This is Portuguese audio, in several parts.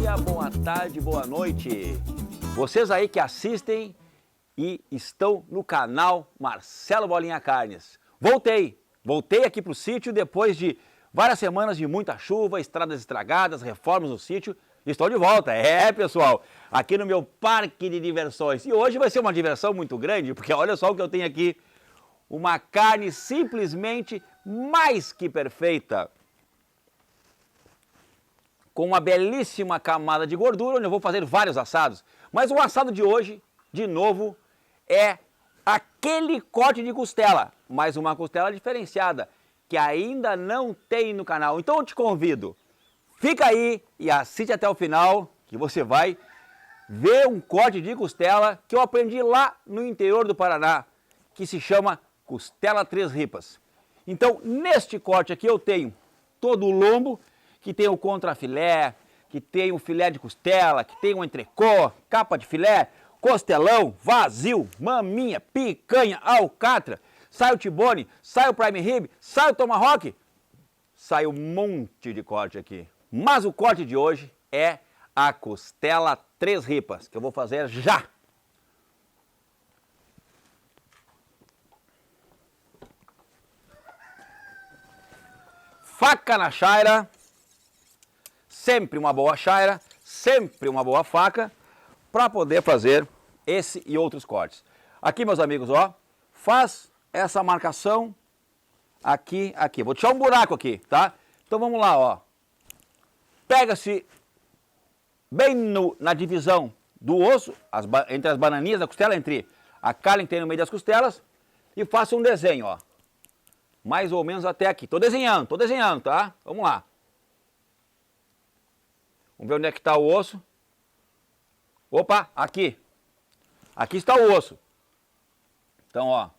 dia, boa tarde, boa noite. Vocês aí que assistem e estão no canal Marcelo Bolinha Carnes. Voltei aqui para o sítio depois de várias semanas de muita chuva, estradas estragadas, reformas no sítio. Estou de volta, pessoal, aqui no meu parque de diversões. E hoje vai ser uma diversão muito grande, porque olha só o que eu tenho aqui. Uma carne simplesmente mais que perfeita. Com uma belíssima camada de gordura, onde eu vou fazer vários assados. Mas o assado de hoje, de novo, é aquele corte de costela, mas uma costela diferenciada, que ainda não tem no canal. Então eu te convido, fica aí e assiste até o final, que você vai ver um corte de costela que eu aprendi lá no interior do Paraná, que se chama costela três ripas. Então, neste corte aqui eu tenho todo o lombo, que tem o contrafilé, que tem o filé de costela, que tem o entrecô, capa de filé, costelão, vazio, maminha, picanha, alcatra, sai o tibone, sai o prime rib, sai o tomahawk, sai um monte de corte aqui. Mas o corte de hoje é a costela três ripas, que eu vou fazer já. Faca na chaira, sempre uma boa chaira, sempre uma boa faca, para poder fazer esse e outros cortes. Aqui, meus amigos, ó, faz essa marcação aqui, aqui. Vou deixar um buraco aqui, tá? Então vamos lá, ó. Pega-se bem na divisão do osso, entre as bananinhas da costela, entre a carne que tem no meio das costelas, e faça um desenho, ó. Mais ou menos até aqui. Tô desenhando, tá? Vamos lá. Vamos ver onde é que está o osso. Opa, aqui. Aqui está o osso. Então, ó.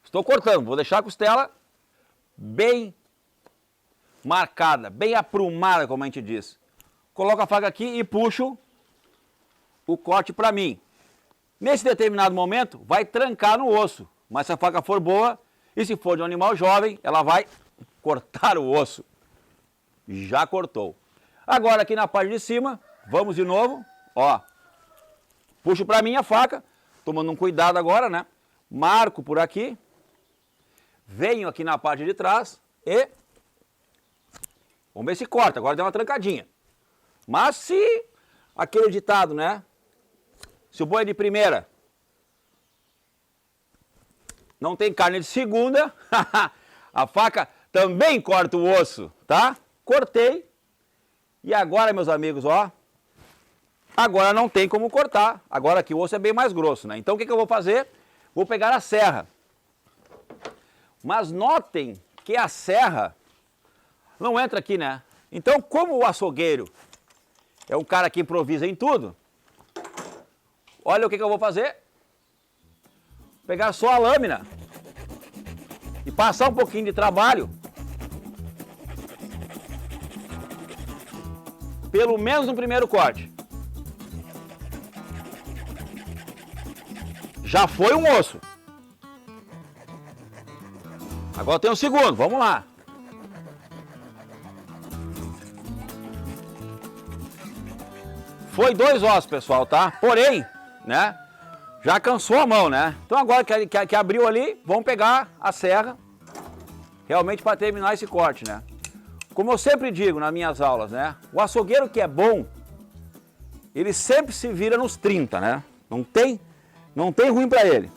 Estou cortando. Vou deixar a costela bem marcada, bem aprumada, como a gente diz. Coloco a faca aqui e puxo o corte para mim. Nesse determinado momento, vai trancar no osso. Mas se a faca for boa, e se for de um animal jovem, ela vai cortar o osso. Já cortou. Agora aqui na parte de cima, vamos de novo, ó. Puxo para mim a faca, tomando um cuidado agora, né? Marco por aqui. Venho aqui na parte de trás e... Vamos ver se corta, agora deu uma trancadinha. Mas se aquele ditado, né? Se o boi é de primeira não tem carne de segunda, a faca também corta o osso, tá? Cortei. E agora, meus amigos, ó, agora não tem como cortar. Agora que o osso é bem mais grosso, né? Então o que eu vou fazer? Vou pegar a serra. Mas notem que a serra não entra aqui, né? Então, como o açougueiro é um cara que improvisa em tudo, olha o que eu vou fazer. Pegar só a lâmina e passar um pouquinho de trabalho, pelo menos no primeiro corte. Já foi um osso. Agora tem um segundo, vamos lá. Foi dois ossos, pessoal, tá? Porém, né? Já cansou a mão, né? Então agora que abriu ali, vamos pegar a serra, realmente para terminar esse corte, né? Como eu sempre digo nas minhas aulas, né? O açougueiro que é bom, ele sempre se vira nos 30, né? Não tem ruim para ele.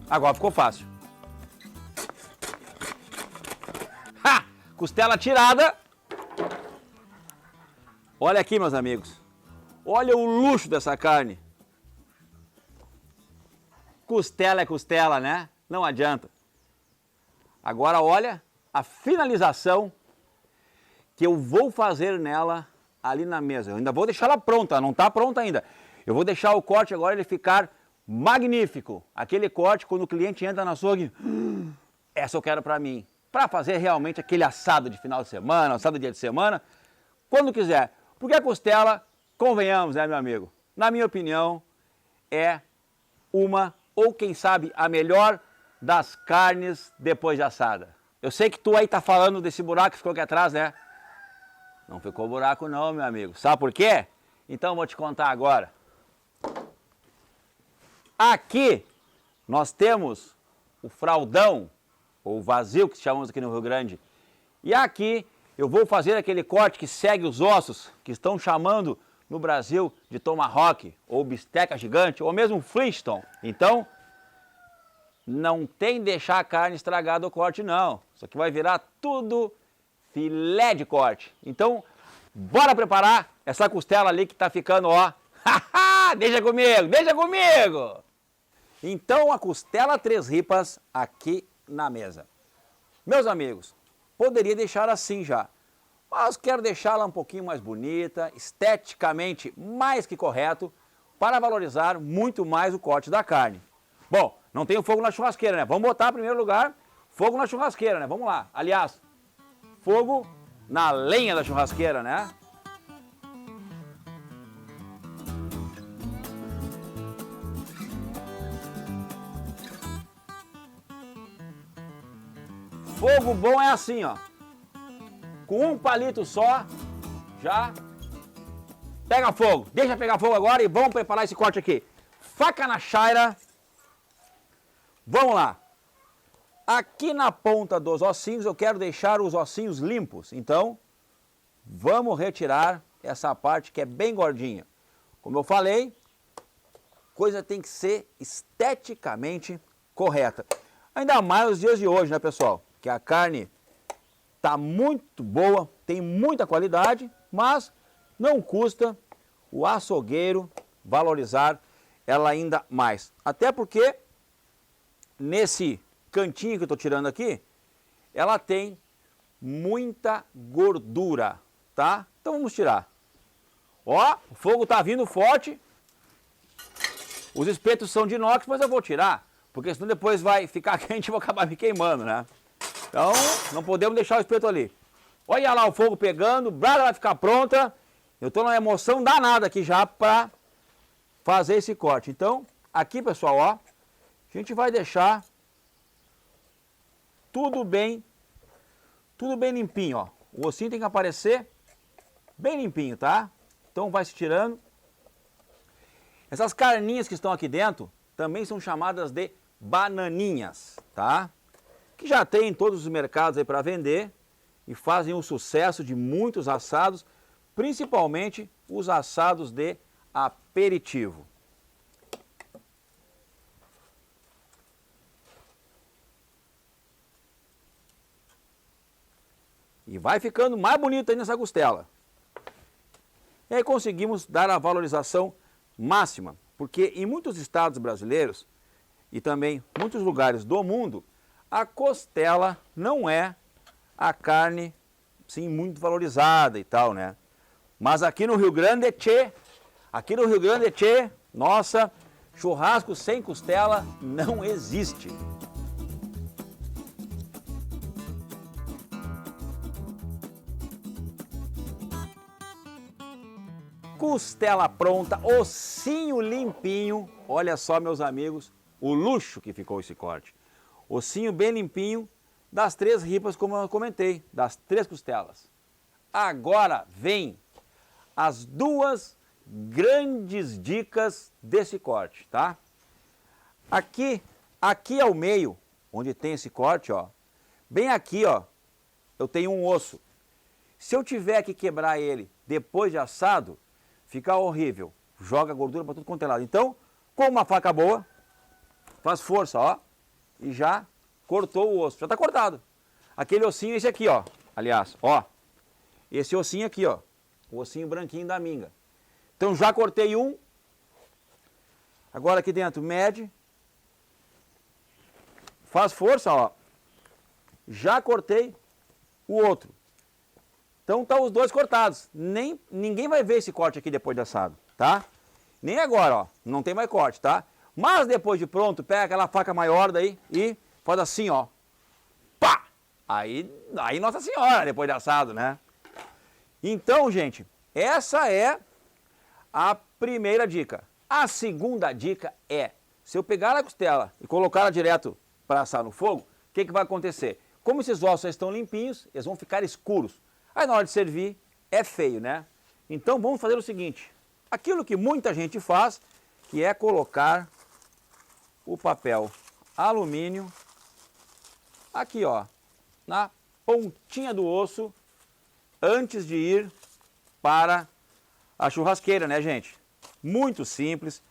Agora ficou fácil. Ha! Costela tirada. Olha aqui, meus amigos. Olha o luxo dessa carne. Costela é costela, né? Não adianta. Agora olha a finalização que eu vou fazer nela ali na mesa. Eu ainda vou deixar ela pronta, não está pronta ainda. Eu vou deixar o corte agora ele ficar magnífico. Aquele corte quando o cliente entra na açougue, essa eu quero para mim. Para fazer realmente aquele assado de final de semana, assado de dia de semana, quando quiser. Porque a costela, convenhamos, né, meu amigo? Na minha opinião, é uma, ou quem sabe, a melhor das carnes depois de assada. Eu sei que tu aí tá falando desse buraco que ficou aqui atrás, né? Não ficou buraco não, meu amigo. Sabe por quê? Então eu vou te contar agora. Aqui nós temos o fraldão, ou vazio que chamamos aqui no Rio Grande. E aqui eu vou fazer aquele corte que segue os ossos, que estão chamando no Brasil de tomahawk, ou bisteca gigante, ou mesmo Flintstone. Então, não tem que deixar a carne estragada o corte não. Isso aqui vai virar tudo filé de corte. Então, bora preparar essa costela ali que tá ficando, ó. Deixa comigo, deixa comigo! Então, a costela 3 ripas aqui na mesa. Meus amigos, poderia deixar assim já, mas quero deixá-la um pouquinho mais bonita, esteticamente mais que correto, para valorizar muito mais o corte da carne. Bom, não tem o fogo na churrasqueira, né? Vamos botar em primeiro lugar fogo na churrasqueira, né? Vamos lá. Aliás, fogo na lenha da churrasqueira, né? Fogo bom é assim, ó. Com um palito só, já pega fogo. Deixa pegar fogo agora e vamos preparar esse corte aqui. Faca na chaira. Vamos lá. Aqui na ponta dos ossinhos eu quero deixar os ossinhos limpos. Então, vamos retirar essa parte que é bem gordinha. Como eu falei, coisa tem que ser esteticamente correta. Ainda mais nos dias de hoje, né, pessoal? Que a carne tá muito boa, tem muita qualidade, mas não custa o açougueiro valorizar ela ainda mais. Até porque nesse cantinho que eu estou tirando aqui, ela tem muita gordura, tá? Então vamos tirar. Ó, o fogo tá vindo forte. Os espetos são de inox, mas eu vou tirar, porque senão depois vai ficar quente e vou acabar me queimando, né? Então, não podemos deixar o espeto ali. Olha lá o fogo pegando, a brasa vai ficar pronta. Eu estou numa emoção danada aqui já para fazer esse corte. Então, aqui, pessoal, ó, a gente vai deixar tudo bem limpinho, ó. O ossinho tem que aparecer bem limpinho, tá? Então, vai se tirando. Essas carninhas que estão aqui dentro também são chamadas de bananinhas, tá? Que já tem em todos os mercados aí para vender e fazem um sucesso de muitos assados, principalmente os assados de aperitivo. E vai ficando mais bonito aí nessa costela. E aí conseguimos dar a valorização máxima, porque em muitos estados brasileiros e também muitos lugares do mundo, a costela não é a carne, sim, muito valorizada e tal, né? Mas aqui no Rio Grande, nossa, churrasco sem costela não existe. Costela pronta, ossinho limpinho. Olha só, meus amigos, o luxo que ficou esse corte. Ossinho bem limpinho, das 3 ripas, como eu comentei, das 3 costelas. Agora vem as 2 grandes dicas desse corte, tá? Aqui ao meio, onde tem esse corte, ó, bem aqui, ó, eu tenho um osso. Se eu tiver que quebrar ele depois de assado, fica horrível. Joga gordura para tudo quanto é lado. Então, com uma faca boa, faz força, ó. E já cortou o osso, já está cortado. Aquele ossinho, esse aqui, ó, aliás, ó, esse ossinho aqui, ó, o ossinho branquinho da minga. Então já cortei um, agora aqui dentro mede, faz força, ó, já cortei o outro. Então tá os 2 cortados, ninguém vai ver esse corte aqui depois de assado, tá? Nem agora, ó, não tem mais corte, tá? Mas depois de pronto, pega aquela faca maior daí e faz assim, ó. Pá! Aí Nossa Senhora, depois de assado, né? Então, gente, essa é a primeira dica. A segunda dica é, se eu pegar a costela e colocar ela direto para assar no fogo, o que vai acontecer? Como esses ossos já estão limpinhos, eles vão ficar escuros. Aí na hora de servir, é feio, né? Então vamos fazer o seguinte, aquilo que muita gente faz, que é colocar o papel alumínio aqui, ó, na pontinha do osso, antes de ir para a churrasqueira, né, gente? Muito simples.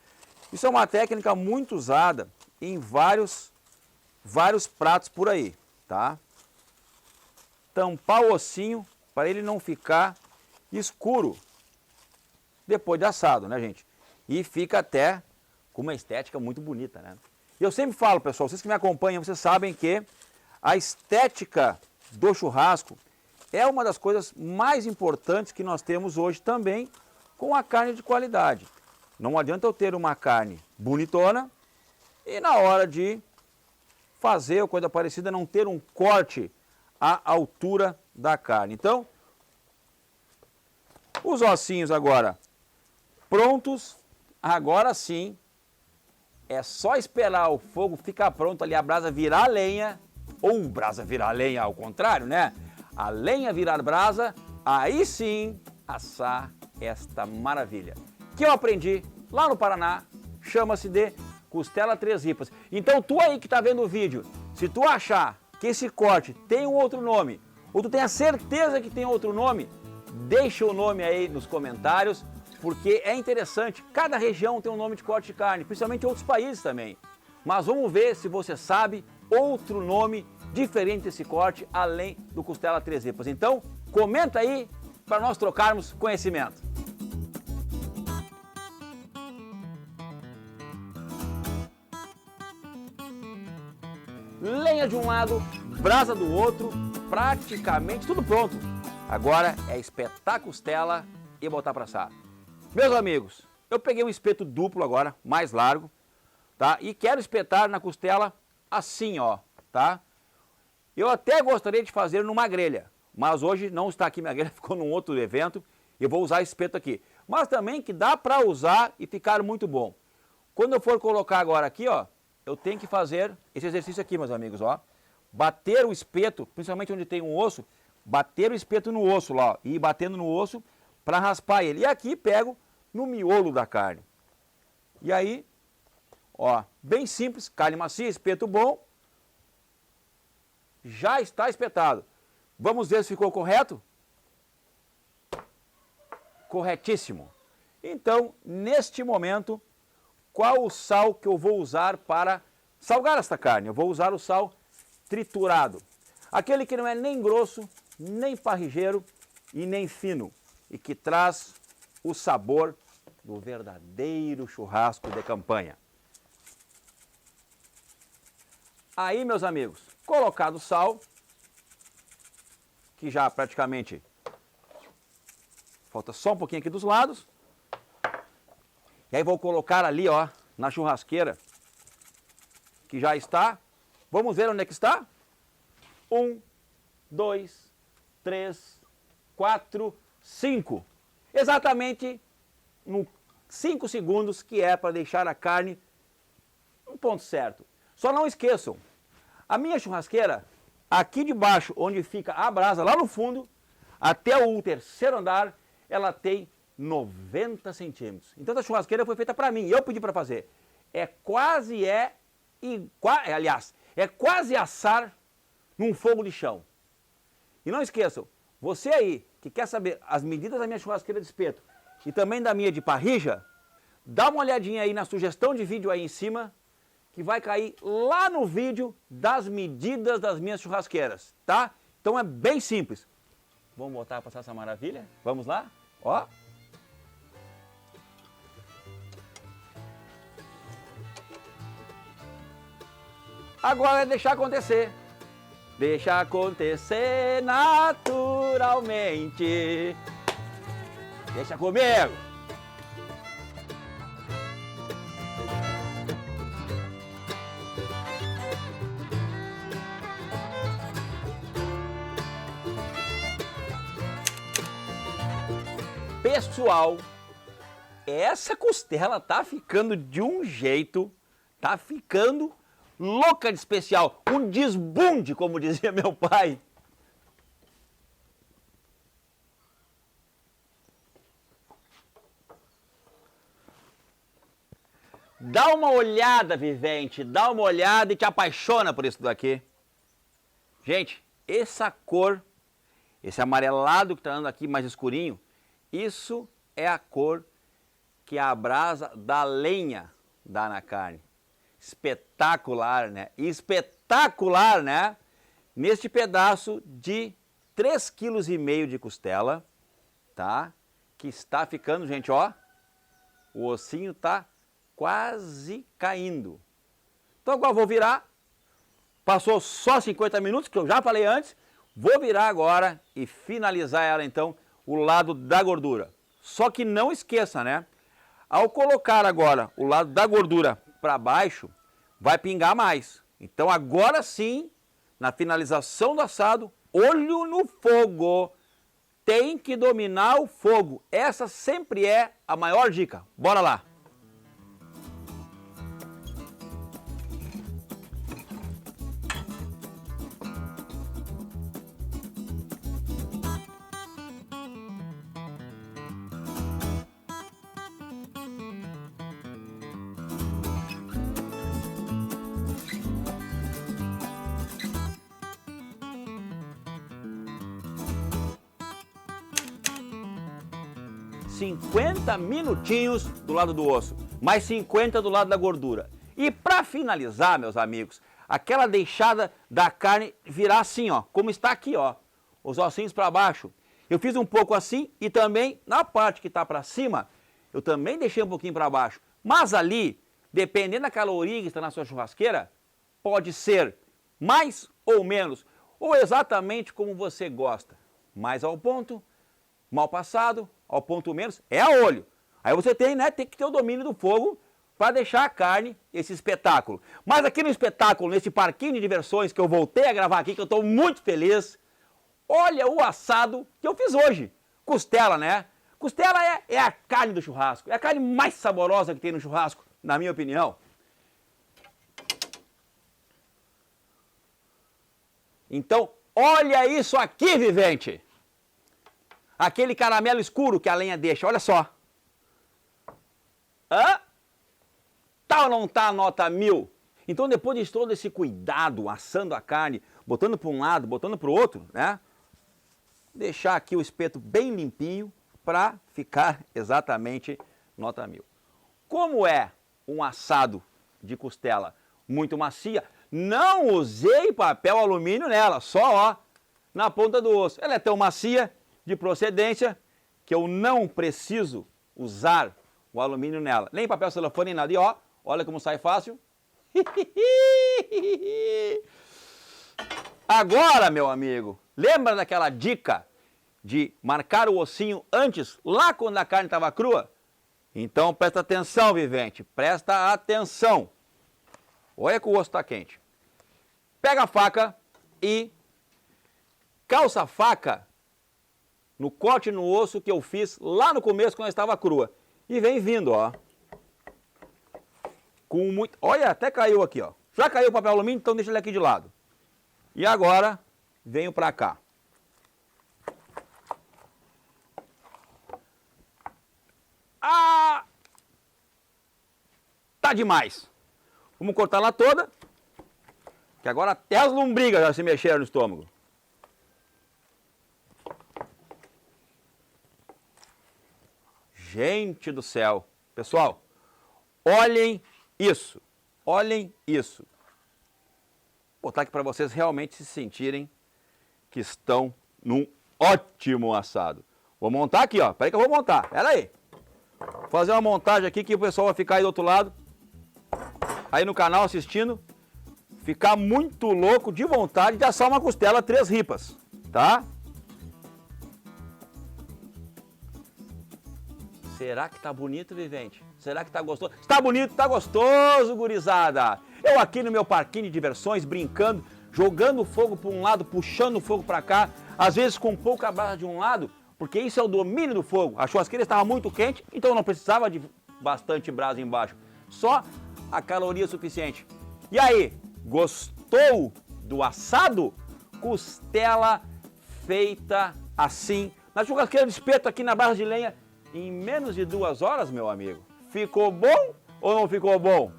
Isso é uma técnica muito usada em vários pratos por aí, tá? Tampar o ossinho para ele não ficar escuro depois de assado, né, gente? E fica até com uma estética muito bonita, né? E eu sempre falo, pessoal, vocês que me acompanham, vocês sabem que a estética do churrasco é uma das coisas mais importantes que nós temos hoje também com a carne de qualidade. Não adianta eu ter uma carne bonitona e na hora de fazer ou coisa parecida não ter um corte à altura da carne. Então, os ossinhos agora prontos, agora sim é só esperar o fogo ficar pronto ali, a brasa virar lenha, ou brasa virar lenha ao contrário, né? A lenha virar brasa, aí sim assar esta maravilha. Que eu aprendi lá no Paraná, chama-se de costela três ripas. Então tu aí que está vendo o vídeo, se tu achar que esse corte tem um outro nome, ou tu tem a certeza que tem outro nome, deixa o nome aí nos comentários, porque é interessante, cada região tem um nome de corte de carne, principalmente outros países também. Mas vamos ver se você sabe outro nome diferente desse corte, além do costela três ripas. Então, comenta aí para nós trocarmos conhecimento. Lenha de um lado, brasa do outro, praticamente tudo pronto. Agora é espetar a costela e botar para assar. Meus amigos, eu peguei um espeto duplo agora, mais largo, tá? E quero espetar na costela assim, ó, tá? Eu até gostaria de fazer numa grelha, mas hoje não está aqui minha grelha, ficou num outro evento, eu vou usar esse espeto aqui. Mas também que dá para usar e ficar muito bom. Quando eu for colocar agora aqui, ó, eu tenho que fazer esse exercício aqui, meus amigos, ó. Bater o espeto, principalmente onde tem um osso, bater o espeto no osso lá, ó, e ir batendo no osso para raspar ele. E aqui pego no miolo da carne. E aí, ó, bem simples, carne macia, espeto bom, já está espetado. Vamos ver se ficou correto? Corretíssimo. Então, neste momento, qual o sal que eu vou usar para salgar esta carne? Eu vou usar o sal triturado. Aquele que não é nem grosso, nem parrigeiro e nem fino. E que traz o sabor do verdadeiro churrasco de campanha. Aí, meus amigos, colocado o sal, que já praticamente falta só um pouquinho aqui dos lados. E aí vou colocar ali, ó, na churrasqueira, que já está. Vamos ver onde é que está? 1, 2, 3, 4, 5. Exatamente no 5 segundos que é para deixar a carne no ponto certo. Só não esqueçam, a minha churrasqueira, aqui de baixo, onde fica a brasa, lá no fundo, até o terceiro andar, ela tem 90 centímetros. Então a churrasqueira foi feita para mim, eu pedi para fazer. É quase assar num fogo de chão. E não esqueçam, você aí que quer saber as medidas da minha churrasqueira de espeto e também da minha de parrija, dá uma olhadinha aí na sugestão de vídeo aí em cima, que vai cair lá no vídeo das medidas das minhas churrasqueiras, tá? Então é bem simples. Vamos botar para passar essa maravilha? Vamos lá? Ó. Agora é deixar acontecer. Deixa acontecer naturalmente. Deixa comigo. Pessoal, essa costela tá ficando de um jeito, tá ficando louca de especial, um desbunde, como dizia meu pai. Dá uma olhada, vivente, dá uma olhada e te apaixona por isso daqui. Gente, essa cor, esse amarelado que está andando aqui mais escurinho, isso é a cor que a brasa da lenha dá na carne. Espetacular, né? Espetacular, né? Neste pedaço de 3,5 kg de costela, tá? Que está ficando, gente, ó, o ossinho tá quase caindo. Então agora vou virar, passou só 50 minutos, que eu já falei antes, vou virar agora e finalizar ela então, o lado da gordura. Só que não esqueça, né? Ao colocar agora o lado da gordura para baixo, vai pingar mais. Então agora sim, na finalização do assado, olho no fogo. Tem que dominar o fogo. Essa sempre é a maior dica. Bora lá! ...50 minutinhos do lado do osso, mais 50 do lado da gordura. E para finalizar, meus amigos, aquela deixada da carne virar assim, ó, como está aqui, ó, os ossinhos para baixo. Eu fiz um pouco assim e também na parte que está para cima, eu também deixei um pouquinho para baixo. Mas ali, dependendo da caloria que está na sua churrasqueira, pode ser mais ou menos, ou exatamente como você gosta. Mais ao ponto, mal passado, ao ponto menos, é a olho. Aí você tem, né, tem que ter o domínio do fogo para deixar a carne, esse espetáculo. Mas aqui no espetáculo, nesse parquinho de diversões que eu voltei a gravar aqui, que eu estou muito feliz, olha o assado que eu fiz hoje. Costela, né? Costela é a carne do churrasco, é a carne mais saborosa que tem no churrasco, na minha opinião. Então, olha isso aqui, vivente! Aquele caramelo escuro que a lenha deixa, olha só. Hã? Tá ou não tá a nota 1000? Então depois de todo esse cuidado, assando a carne, botando para um lado, botando para o outro, né? Deixar aqui o espeto bem limpinho para ficar exatamente nota 1000. Como é um assado de costela muito macia, não usei papel alumínio nela, só ó, na ponta do osso. Ela é tão macia, de procedência, que eu não preciso usar o alumínio nela. Nem papel celofane, nem nada. E ó, olha como sai fácil. Agora, meu amigo, lembra daquela dica de marcar o ossinho antes, lá quando a carne estava crua? Então presta atenção, vivente, presta atenção. Olha que o osso está quente. Pega a faca e calça a faca no corte no osso que eu fiz lá no começo quando ela estava crua. E vem vindo, ó. Com muito... Olha, até caiu aqui, ó. Já caiu o papel alumínio, então deixa ele aqui de lado. E agora, venho para cá. Ah! Tá demais. Vamos cortar ela toda. Que agora até as lombrigas já se mexeram no estômago. Gente do céu. Pessoal, olhem isso. Olhem isso. Vou botar aqui para vocês realmente se sentirem que estão num ótimo assado. Vou montar aqui, ó. Peraí que eu vou montar. Pera aí. Vou fazer uma montagem aqui que o pessoal vai ficar aí do outro lado. Aí no canal assistindo. Ficar muito louco de vontade de assar uma costela 3 ripas. Tá? Será que tá bonito, vivente? Será que tá gostoso? Está bonito, tá gostoso, gurizada! Eu aqui no meu parquinho de diversões, brincando, jogando fogo para um lado, puxando o fogo para cá, às vezes com pouca brasa de um lado, porque isso é o domínio do fogo. A churrasqueira estava muito quente, então não precisava de bastante brasa embaixo. Só a caloria suficiente. E aí, Gostou do assado? Costela feita assim, na churrasqueira de espeto aqui na Barra de Lenha, em menos de 2 horas, meu amigo. Ficou bom ou não ficou bom?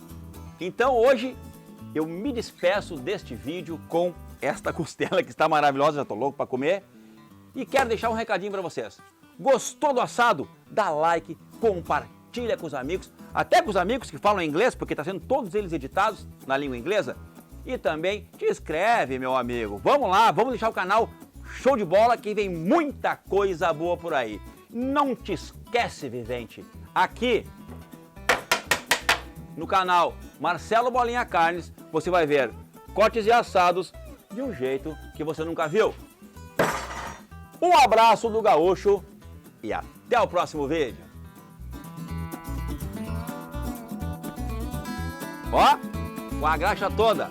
Então hoje eu me despeço deste vídeo com esta costela que está maravilhosa, já estou louco para comer. E quero deixar um recadinho para vocês. Gostou do assado? Dá like, compartilha com os amigos, até com os amigos que falam inglês, porque está sendo todos eles editados na língua inglesa. E também te inscreve, meu amigo. Vamos lá, vamos deixar o canal show de bola, que vem muita coisa boa por aí. Não te esquece, vivente, aqui no canal Marcelo Bolinha Carnes, você vai ver cortes e assados de um jeito que você nunca viu. Um abraço do Gaúcho e até o próximo vídeo. Ó, com a graxa toda.